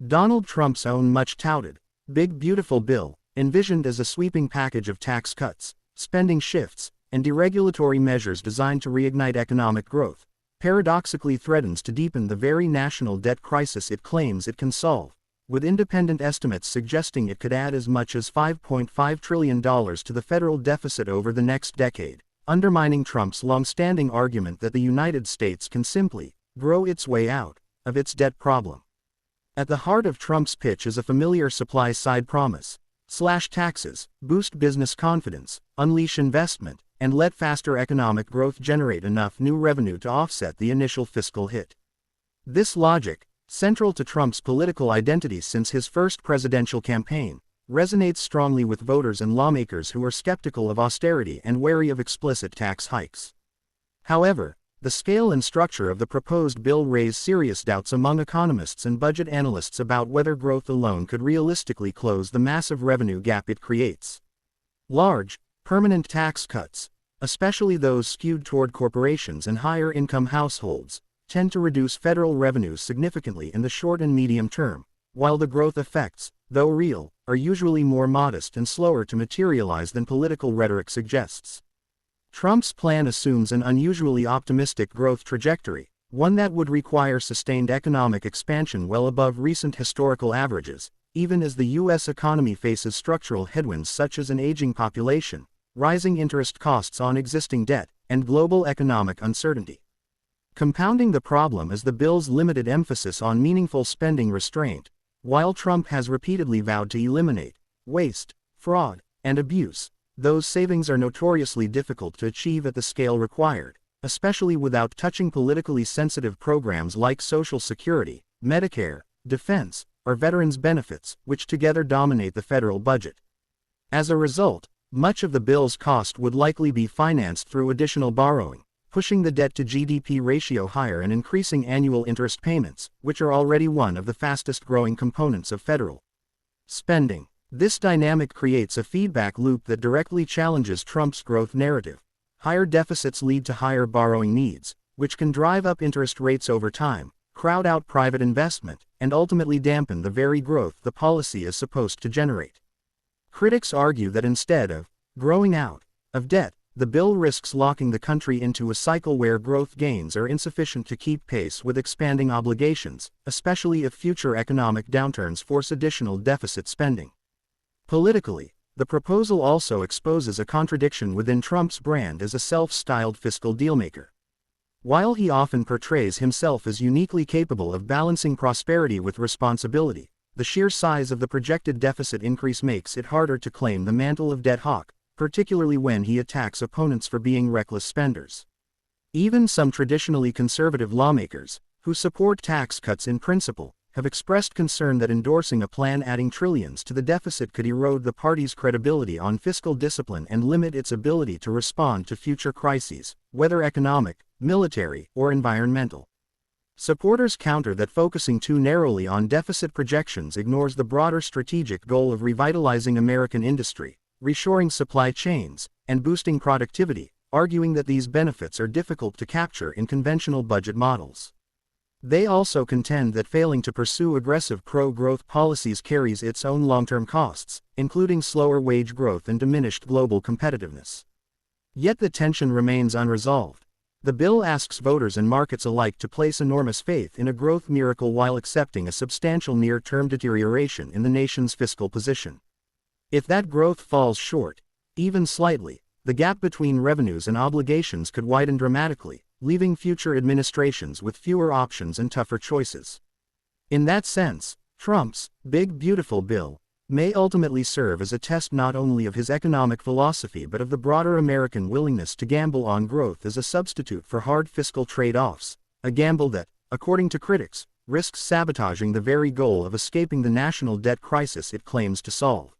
Donald Trump's own much-touted, big beautiful bill, envisioned as a sweeping package of tax cuts, spending shifts, and deregulatory measures designed to reignite economic growth, paradoxically threatens to deepen the very national debt crisis it claims it can solve, with independent estimates suggesting it could add as much as $5.5 trillion to the federal deficit over the next decade, undermining Trump's long-standing argument that the United States can simply grow its way out of its debt problem. At the heart of Trump's pitch is a familiar supply-side promise: slash taxes, boost business confidence, unleash investment, and let faster economic growth generate enough new revenue to offset the initial fiscal hit. This logic, central to Trump's political identity since his first presidential campaign, resonates strongly with voters and lawmakers who are skeptical of austerity and wary of explicit tax hikes. However, the scale and structure of the proposed bill raise serious doubts among economists and budget analysts about whether growth alone could realistically close the massive revenue gap it creates. Large, permanent tax cuts, especially those skewed toward corporations and higher-income households, tend to reduce federal revenues significantly in the short and medium term, while the growth effects, though real, are usually more modest and slower to materialize than political rhetoric suggests. Trump's plan assumes an unusually optimistic growth trajectory, one that would require sustained economic expansion well above recent historical averages, even as the U.S. economy faces structural headwinds such as an aging population, rising interest costs on existing debt, and global economic uncertainty. Compounding the problem is the bill's limited emphasis on meaningful spending restraint. While Trump has repeatedly vowed to eliminate waste, fraud, and abuse, those savings are notoriously difficult to achieve at the scale required, especially without touching politically sensitive programs like Social Security, Medicare, defense, or veterans' benefits, which together dominate the federal budget. As a result, much of the bill's cost would likely be financed through additional borrowing, pushing the debt-to-GDP ratio higher and increasing annual interest payments, which are already one of the fastest-growing components of federal spending. This dynamic creates a feedback loop that directly challenges Trump's growth narrative. Higher deficits lead to higher borrowing needs, which can drive up interest rates over time, crowd out private investment, and ultimately dampen the very growth the policy is supposed to generate. Critics argue that instead of growing out of debt, the bill risks locking the country into a cycle where growth gains are insufficient to keep pace with expanding obligations, especially if future economic downturns force additional deficit spending. Politically, the proposal also exposes a contradiction within Trump's brand as a self-styled fiscal dealmaker. While he often portrays himself as uniquely capable of balancing prosperity with responsibility, the sheer size of the projected deficit increase makes it harder to claim the mantle of debt hawk, particularly when he attacks opponents for being reckless spenders. Even some traditionally conservative lawmakers, who support tax cuts in principle, have expressed concern that endorsing a plan adding trillions to the deficit could erode the party's credibility on fiscal discipline and limit its ability to respond to future crises, whether economic, military, or environmental. Supporters counter that focusing too narrowly on deficit projections ignores the broader strategic goal of revitalizing American industry, reshoring supply chains, and boosting productivity, arguing that these benefits are difficult to capture in conventional budget models. They also contend that failing to pursue aggressive pro-growth policies carries its own long-term costs, including slower wage growth and diminished global competitiveness. Yet the tension remains unresolved. The bill asks voters and markets alike to place enormous faith in a growth miracle while accepting a substantial near-term deterioration in the nation's fiscal position. If that growth falls short, even slightly, the gap between revenues and obligations could widen dramatically, leaving future administrations with fewer options and tougher choices. In that sense, Trump's big beautiful bill may ultimately serve as a test not only of his economic philosophy but of the broader American willingness to gamble on growth as a substitute for hard fiscal trade-offs, a gamble that, according to critics, risks sabotaging the very goal of escaping the national debt crisis it claims to solve.